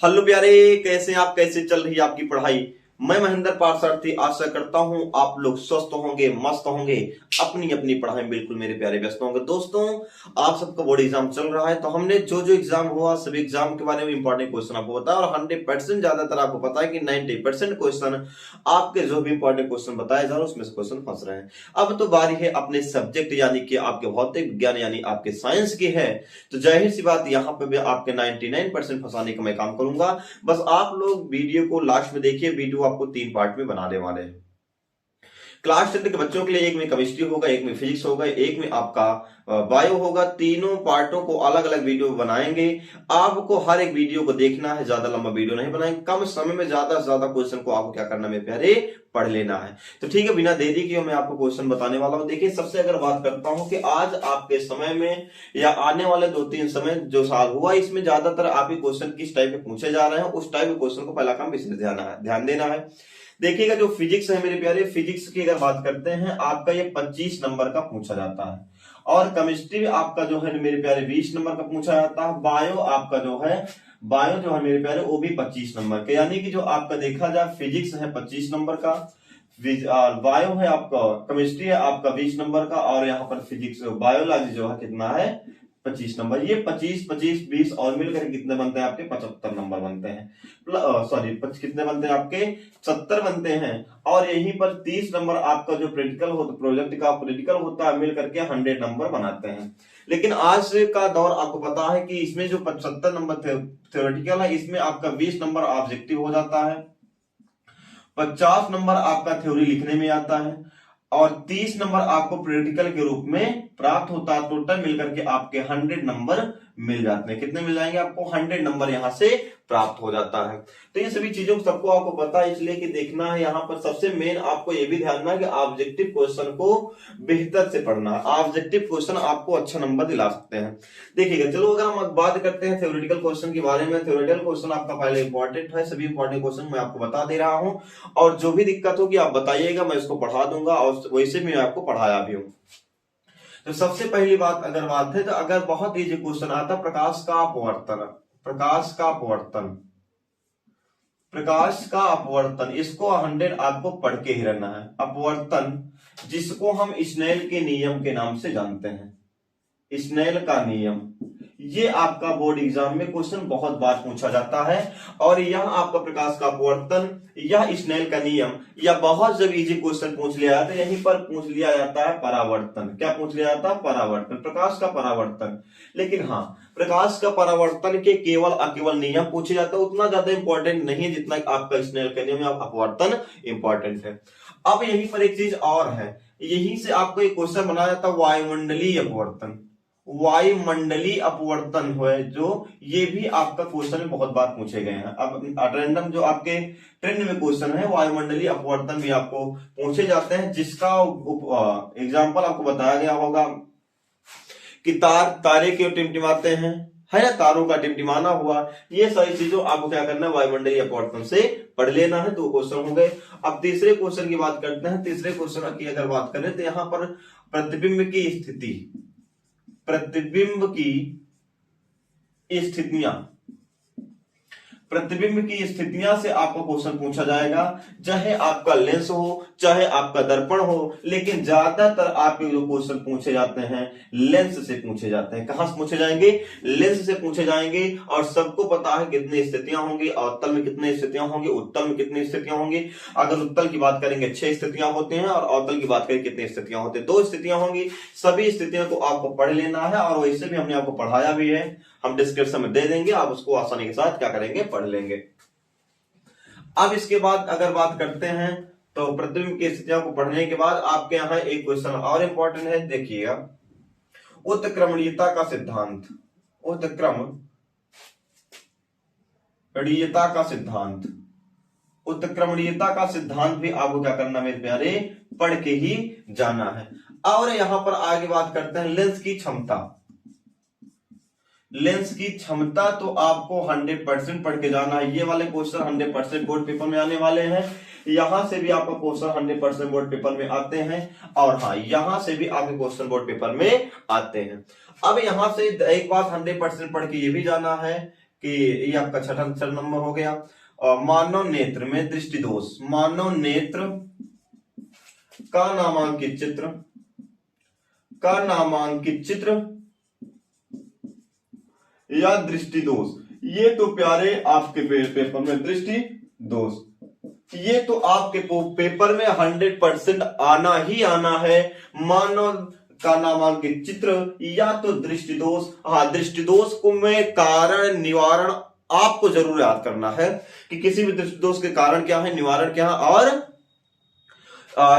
Hello प्यारे, कैसे हैं आप? कैसे चल रही है आपकी पढ़ाई? मैं महेंद्र पार्थसारथी आशा करता हूं आप लोग स्वस्थ होंगे, मस्त होंगे, अपनी अपनी पढ़ाई में बिल्कुल मेरे प्यारे व्यस्त होंगे। दोस्तों, आप सबका बोर्ड एग्जाम चल रहा है, तो हमने जो जो एग्जाम हुआ सभी एग्जाम के बारे में इंपॉर्टेंट क्वेश्चन आपको बताया और 100% ज्यादातर आपको पता है कि 90% क्वेश्चन आपके जो भी इंपॉर्टेंट क्वेश्चन बताए जा रहे हैं उसमें से क्वेश्चन फंस रहे हैं। अब तो बारी है अपने सब्जेक्ट यानी कि आपके भौतिक विज्ञान यानी आपके साइंस की है। तो जाहिर सी बात, यहाँ पे भी आपके 99% फंसाने का मैं काम करूंगा। बस आप लोग वीडियो को लास्ट में देखिए, वीडियो आपको 3 पार्ट में बनाने वाले हैं। क्लास 10 के बच्चों के लिए एक में केमिस्ट्री होगा, एक में फिजिक्स होगा, एक में आपका बायो होगा। तीनों पार्टों को अलग अलग वीडियो बनाएंगे। आपको हर एक वीडियो को देखना है, ज्यादा लंबा वीडियो नहीं बनाएंगे, कम समय में ज्यादा से ज्यादा क्वेश्चन को आपको क्या करना है मेरे प्यारे, पढ़ लेना है। तो ठीक है, बिना देरी किए मैं आपको क्वेश्चन बताने वाला हूं। देखिए, सबसे अगर बात करता हूं कि आज आपके समय में या आने वाले 2-3 समय जो साल हुआ इसमें ज्यादातर आपके क्वेश्चन किस टाइप के पूछे जा रहे हैं, उस टाइप के क्वेश्चन को पहला काम विशेष ध्यान देना है। देखिएगा, जो फिजिक्स है मेरे प्यारे, फिजिक्स की अगर बात करते हैं आपका ये 25 नंबर का पूछा जाता है। और केमिस्ट्री आपका जो है मेरे प्यारे 20 नंबर का पूछा जाता है। बायो आपका जो है, बायो जो है मेरे प्यारे वो भी 25 नंबर का, यानी कि जो आपका देखा जाए फिजिक्स है 25 नंबर का, बायो है आपका, केमिस्ट्री है आपका 20 नंबर का, और यहाँ पर फिजिक्स बायोलॉजी जो है कितना है, 25 नंबर। ये 25 25 20 और मिलकर कितने बनते हैं आपके 75 नंबर बनते हैं। सॉरी, कितने बनते हैं आपके 70 बनते हैं। और यहीं पर 30 नंबर आपका जो प्रैक्टिकल होता, प्रोजेक्ट का प्रैक्टिकल होता है, मिलकर के 100 नंबर बनाते हैं। लेकिन आज का दौर आपको पता है कि इसमें जो 75 नंबर थ्योरेटिकल है, इसमें आपका 20 नंबर ऑब्जेक्टिव हो जाता है, 50 नंबर आपका थ्योरी लिखने में आता है, और 30 नंबर आपको प्रैक्टिकल के रूप में प्राप्त होता है। टोटल मिलकर के आपके 100 नंबर मिल जाते हैं। कितने मिल जाएंगे आपको? 100 नंबर यहां से प्राप्त हो जाता है। तो ये सभी चीजों को सबको आपको पता है, इसलिए कि देखना है। यहाँ पर सबसे मेन आपको ये भी ध्यान रखना है कि ऑब्जेक्टिव क्वेश्चन को बेहतर से पढ़ना है। ऑब्जेक्टिव क्वेश्चन आपको अच्छा नंबर दिला सकते हैं। देखिएगा, चलो अगर हम बात करते हैं थ्योरेटिकल क्वेश्चन के बारे में। थ्योरेटिकल क्वेश्चन आपका पहले इंपॉर्टेंट है, सभी इंपॉर्टेंट क्वेश्चन मैं आपको बता दे रहा हूं, और जो भी दिक्कत होगी आप बताइएगा, मैं इसको पढ़ा दूंगा, और वैसे भी मैं आपको पढ़ाया भी हूं। तो सबसे पहली बात अगर बात है, तो अगर बहुत इजी क्वेश्चन आता, प्रकाश का अपवर्तन, प्रकाश का अपवर्तन, प्रकाश का अपवर्तन, इसको 100 आपको पढ़ के ही रहना है। अपवर्तन, जिसको हम स्नेल के नियम के नाम से जानते हैं, स्नेल का नियम, ये आपका बोर्ड एग्जाम में क्वेश्चन बहुत बार पूछा जाता है। और यह आपका प्रकाश का अपवर्तन, यह स्नेल का नियम, या बहुत जब इजी क्वेश्चन पूछ लिया जाता है, यहीं पर पूछ लिया जाता है परावर्तन। क्या पूछ लिया जाता है? परावर्तन, प्रकाश का परावर्तन। लेकिन हाँ, प्रकाश का परावर्तन के केवल केवल नियम पूछे जाते हैं, उतना ज्यादा इंपॉर्टेंट नहीं है जितना आपका स्नेल का नियम या अपवर्तन इंपॉर्टेंट है। अब यहीं पर एक चीज और है, यहीं से आपको एक क्वेश्चन बनाया जाता है वायुमंडलीय अपवर्तन। वायुमंडलीय अपवर्तन है जो, ये भी आपका क्वेश्चन में बहुत बार पूछे गए हैं। अब रैंडम जो आपके ट्रेंड में क्वेश्चन है, वायुमंडलीय अपवर्तन भी आपको पूछे जाते हैं, जिसका एग्जाम्पल आपको बताया गया होगा कि तारे क्यों टिमटिमाते हैं, है ना, तारों का टिमटिमाना हुआ। ये सारी चीजों आपको क्या करना है, वायुमंडलीय अपवर्तन से पढ़ लेना है। 2 क्वेश्चन हो गए। अब तीसरे क्वेश्चन की बात करते हैं। तीसरे क्वेश्चन की अगर बात करें तो यहाँ पर प्रतिबिंब की स्थिति, प्रतिबिंब की स्थितियां, प्रतिबिंब की स्थितियां से आपको क्वेश्चन पूछा जाएगा, चाहे आपका लेंस हो, चाहे आपका दर्पण हो। लेकिन ज्यादातर आपके जो क्वेश्चन पूछे जाते हैं लेंस से पूछे जाते हैं। कहां से पूछे जाएंगे? लेंस से पूछे जाएंगे। और सबको पता है कितनी स्थितियां होंगी, अवतल में कितनी स्थितियां होंगी, उत्तल में कितनी स्थितियां होंगी। अगर उत्तल की बात करेंगे 6 स्थितियां होती हैं, और अवतल की बात करें कितनी स्थितियां होती है, 2 स्थितियां होंगी। सभी स्थितियों को आपको पढ़ लेना है, और वैसे भी हमने आपको पढ़ाया भी है, हम डिस्क्रिप्शन में दे देंगे, आप उसको आसानी के साथ क्या करेंगे, पढ़ लेंगे। अब इसके बाद अगर बात करते हैं, तो प्रतिबिंब की स्थितियों को पढ़ने के बाद आपके यहां एक क्वेश्चन और इंपॉर्टेंट है। देखिएगा, उत्क्रमणीयता का सिद्धांत, उत्क्रमणीयता का सिद्धांत, उत्क्रमणीयता का सिद्धांत भी आपको क्या करना मेरे प्यारे, पढ़ के ही जाना है। और यहां पर आगे बात करते हैं लेंस की क्षमता। लेंस की क्षमता तो आपको 100% पढ़ के जाना है। ये वाले क्वेश्चन 100% बोर्ड पेपर में आने वाले हैं। यहां से भी आपका क्वेश्चन 100% बोर्ड पेपर में आते हैं, और हाँ, यहां से भी आपके क्वेश्चन बोर्ड पेपर में आते हैं। अब यहां से एक बात 100% पढ़ के ये भी जाना है कि ये आपका छठा नंबर हो गया। मानव नेत्र में दृष्टि दोष, मानव नेत्र का नामांकित चित्र या दृष्टि दोष, ये तो प्यारे आपके पेपर में दृष्टि दोष, ये तो आपके पेपर में 100% आना ही आना है। मानव का नामांकित चित्र या तो दृष्टि दोष। हाँ, दृष्टि दोष को में कारण निवारण आपको जरूर याद करना है कि किसी भी दृष्टि दोष के कारण क्या है, निवारण क्या है और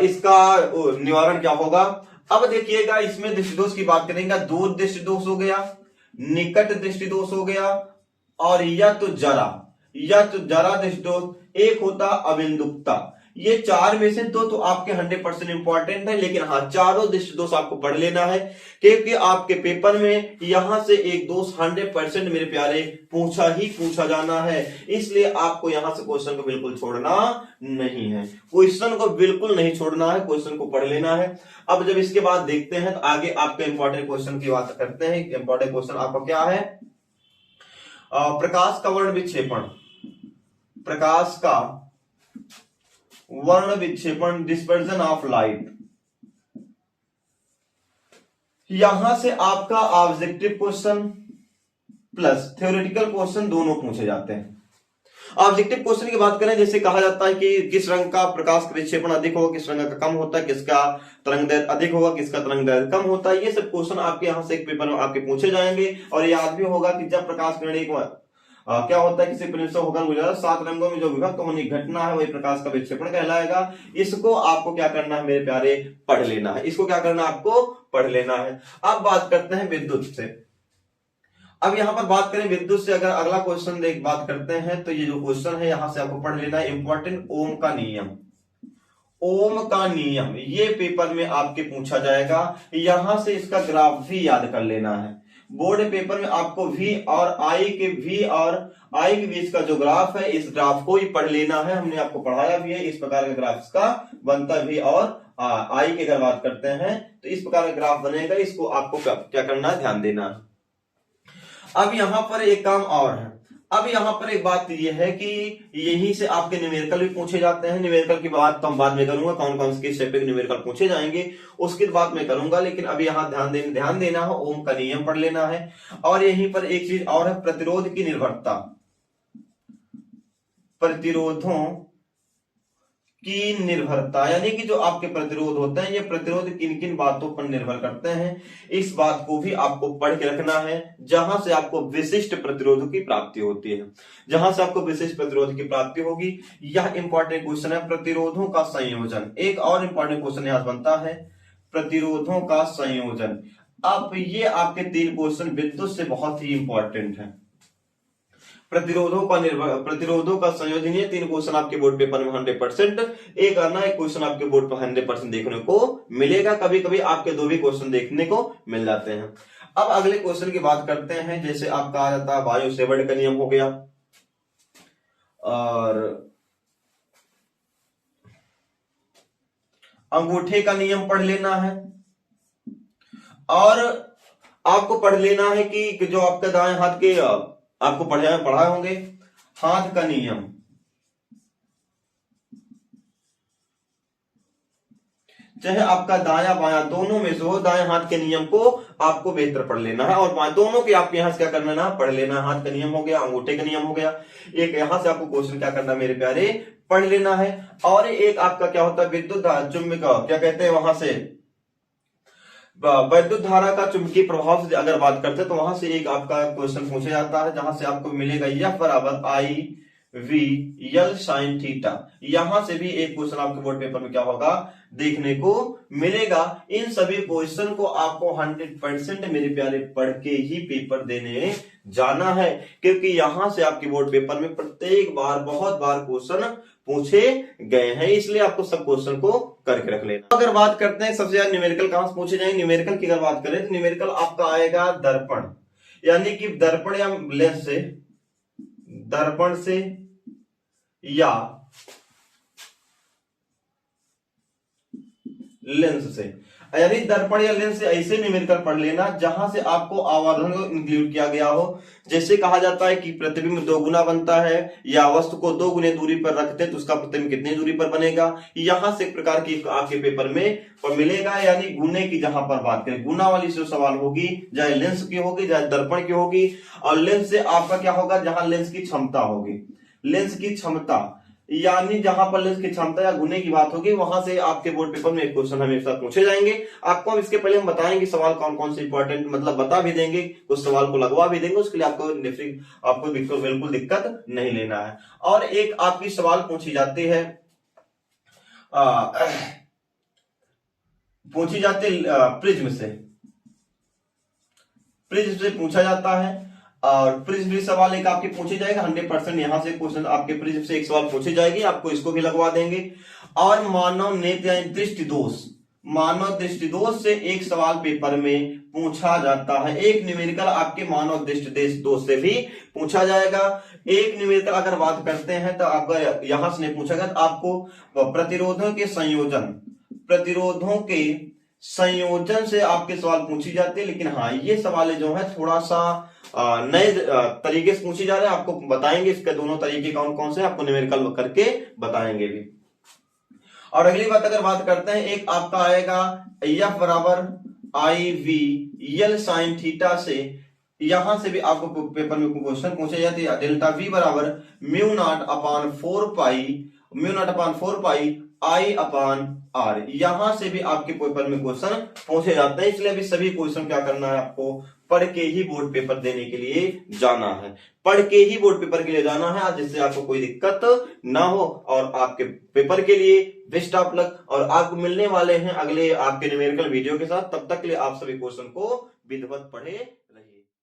इसका निवारण क्या होगा। अब देखिएगा, इसमें दृष्टि दोष की बात करेंगे, दूर दृष्टि दोष हो गया, निकट दृष्टि दोष हो गया और या तो जरा दृष्टि दोष, एक होता अबिंदुकता। ये चार में से दो तो आपके 100% इंपॉर्टेंट है, लेकिन हाँ, चारों दृष्टि दोष आपको पढ़ लेना है क्योंकि आपके पेपर में यहां से एक दोष 100% मेरे प्यारे पूछा जाना है। इसलिए आपको यहां से क्वेश्चन को बिल्कुल छोड़ना नहीं है, क्वेश्चन को बिल्कुल नहीं छोड़ना है, क्वेश्चन को पढ़ लेना है। अब जब इसके बाद देखते हैं तो आगे आपके इंपॉर्टेंट क्वेश्चन की बात करते हैं। इंपॉर्टेंट क्वेश्चन आपका क्या है, प्रकाश का वर्ण विक्षेपण, प्रकाश का वर्ण विक्षेपण, डिस्पर्जन ऑफ लाइट। यहां से आपका objective question plus theoretical question दोनों पूछे जाते हैं। ऑब्जेक्टिव क्वेश्चन की बात करें, जैसे कहा जाता है कि किस रंग का प्रकाश का विक्षेपण अधिक होगा, किस रंग का कम होता है, किसका तरंगदैर्घ्य अधिक होगा, किसका तरंगदैर्घ्य कम होता है। ये सब क्वेश्चन आपके यहां से एक पेपर में आपके पूछे जाएंगे। और याद भी होगा कि जब प्रकाश किरण एक क्या होता है, किसी परिणाम से होकर गुजरा 7 रंगों में जो विभक्त होने की घटना है वही प्रकाश का विक्षेपण कहलाएगा। इसको आपको क्या करना है मेरे प्यारे, पढ़ लेना है। इसको क्या करना है, आपको पढ़ लेना है। अब बात करते हैं विद्युत से। अब यहां पर बात करें विद्युत से, अगर अगला क्वेश्चन बात करते हैं तो ये जो क्वेश्चन है यहां से आपको पढ़ लेना है इंपॉर्टेंट, ओम का नियम। ओम का नियम ये पेपर में आपके पूछा जाएगा। यहां से इसका ग्राफ भी याद कर लेना है। बोर्ड पेपर में आपको V और I के बीच का जो ग्राफ है, इस ग्राफ को ही पढ़ लेना है। हमने आपको पढ़ाया भी है, इस प्रकार का ग्राफ इसका बनता है। V और I की अगर बात करते हैं तो इस प्रकार का ग्राफ बनेगा। इसको आपको क्या करना है, ध्यान देना है। अब यहां पर एक काम और है। अब यहां पर एक बात यह है कि यहीं से आपके न्यूमेरिकल भी पूछे जाते हैं। न्यूमेरिकल की बात तो हम बाद में करूंगा, कौन कौन से टॉपिक न्यूमेरिकल पूछे जाएंगे उसकी बात मैं करूंगा, लेकिन अभी यहां ध्यान देना है, ओम का नियम पढ़ लेना है। और यहीं पर एक चीज और है, प्रतिरोध की निर्भरता। प्रतिरोधों की निर्भरता यानी कि जो आपके प्रतिरोध होते हैं, ये प्रतिरोध किन किन बातों पर निर्भर करते हैं, इस बात को भी आपको पढ़ के रखना है। जहां से आपको विशिष्ट प्रतिरोधों की प्राप्ति होती है, जहां से आपको विशिष्ट प्रतिरोध की प्राप्ति होगी, यह इंपॉर्टेंट क्वेश्चन है। प्रतिरोधों का संयोजन, एक और इंपॉर्टेंट क्वेश्चन यहां बनता है, प्रतिरोधों का संयोजन। अब ये आपके 3 क्वेश्चन विद्युत से बहुत ही इंपॉर्टेंट है। प्रतिरोधों का संयोजन, ये 3 क्वेश्चन आपके बोर्ड पेपर में 100% एक क्वेश्चन आपके बोर्ड पर 100% देखने को मिलेगा। कभी कभी आपके 2 भी क्वेश्चन देखने को मिल जाते हैं। अब अगले क्वेश्चन की बात करते हैं, जैसे आपका आ जाता है बायो सेवर्ट का नियम हो गया, और अंगूठे का नियम पढ़ लेना है। और आपको पढ़ लेना है कि जो आपके दाएं हाथ के आपको पढ़ाए होंगे, हाथ का नियम, चाहे आपका दाया बाया दोनों में से हो, दाएं हाथ के नियम को आपको बेहतर पढ़ लेना है। और बाएं दोनों के आपके यहां से क्या करना है, पढ़ लेना है। हाथ का नियम हो गया, अंगूठे का नियम हो गया। एक यहां से आपको क्वेश्चन क्या करना है मेरे प्यारे, पढ़ लेना है। और एक आपका क्या होता है, विद्युत चुंबक क्या कहते हैं, वहां से विद्युत धारा का चुंबकीय प्रभाव से अगर बात करते हैं तो वहां से एक आपका क्वेश्चन पूछा जाता है, जहां से आपको मिलेगा F बराबर I/V/L sin थीटा। यहां से भी एक क्वेश्चन आपके बोर्ड पेपर में क्या होगा, देखने को मिलेगा। इन सभी क्वेश्चन को आपको 100% मेरे प्यारे पढ़ के ही पेपर देने जाना है, क्योंकि यहां से आपके बोर्ड पेपर में प्रत्येक बार बहुत बार क्वेश्चन पूछे गए हैं, इसलिए आपको सब क्वेश्चन को करके रख लेना। अगर बात करते हैं सबसे ज्यादा न्यूमेरिकल कहां से पूछे जाएंगे, न्यूमेरिकल की अगर बात करें तो न्यूमेरिकल आपका आएगा दर्पण, यानी कि दर्पण या लेंस से, दर्पण से या लेंस से। यानी दर्पण या लेंस से ऐसे न्यूमेरिकल पढ़ लेना जहां से आपको आवर्धन को इंक्लूड किया गया हो। जैसे कहा जाता है कि प्रतिबिंब 2 गुना बनता है, या वस्तु को 2 गुने दूरी पर रखते हैं तो उसका प्रतिबिंब कितनी दूरी पर बनेगा, यहां से एक प्रकार की आपके पेपर में मिलेगा। यानी गुने की जहां पर बात करें, गुना वाली जो सवाल होगी, चाहे लेंस की होगी चाहे दर्पण की होगी, और लेंस से आपका क्या होगा, जहां लेंस की क्षमता होगी, लेंस की क्षमता, यानी जहां पर लेंस की क्षमता या गुने की बात होगी, वहां से आपके बोर्ड पेपर में एक क्वेश्चन हमेशा पूछे जाएंगे। आपको हम इसके पहले हम बताएंगे सवाल कौन कौन से इंपॉर्टेंट, मतलब बता भी देंगे, कुछ सवाल को लगवा भी देंगे, उसके लिए आपको बिल्कुल दिक्कत नहीं लेना है। और एक आपकी सवाल पूछी जाती है प्रिज्म से पूछा जाता है, और प्रिज्म भी सवाल एक आपके पूछे जाएगा 100%। यहां से क्वेश्चन आपके प्रिज्म से एक सवाल पूछी जाएगी, आपको इसको भी लगवा देंगे। और मानव नेत्र मानव दृष्टि दोष से एक सवाल पेपर में पूछा जाता है। एक न्यूमेरिकल आपके मानव दृष्टि दोष से भी पूछा जाएगा। एक न्यूमेरिकल अगर बात करते हैं तो आपका यहां से नहीं पूछा गया, तो आपको प्रतिरोधों के संयोजन से आपके सवाल पूछी जाती है। लेकिन हाँ, ये सवाल जो है थोड़ा सा नए तरीके से पूछी जा रहे हैं, आपको बताएंगे इसके दोनों तरीके कौन कौन से, आपको न्यूमेरिकल करके बताएंगे भी। और अगली बात अगर बात करते हैं, एक आपका आएगा F बराबर IV L साइन थीटा से, यहां से भी आपको पेपर में क्वेश्चन पूछे जाते हैं। डेल्टा V बराबर mu naught upon 4 pi I upon R, यहां से भी आपके पेपर में क्वेश्चन पूछे जाते हैं। इसलिए अभी सभी क्वेश्चन क्या करना है, आपको पढ़ के ही बोर्ड पेपर देने के लिए जाना है, पढ़ के ही बोर्ड पेपर के लिए जाना है, जिससे आपको कोई दिक्कत ना हो। और आपके पेपर के लिए बेस्ट ऑफ लक, और आपको मिलने वाले हैं अगले आपके न्यूमेरिकल वीडियो के साथ। तब तक के लिए आप सभी क्वेश्चन को विधिवत पढ़े।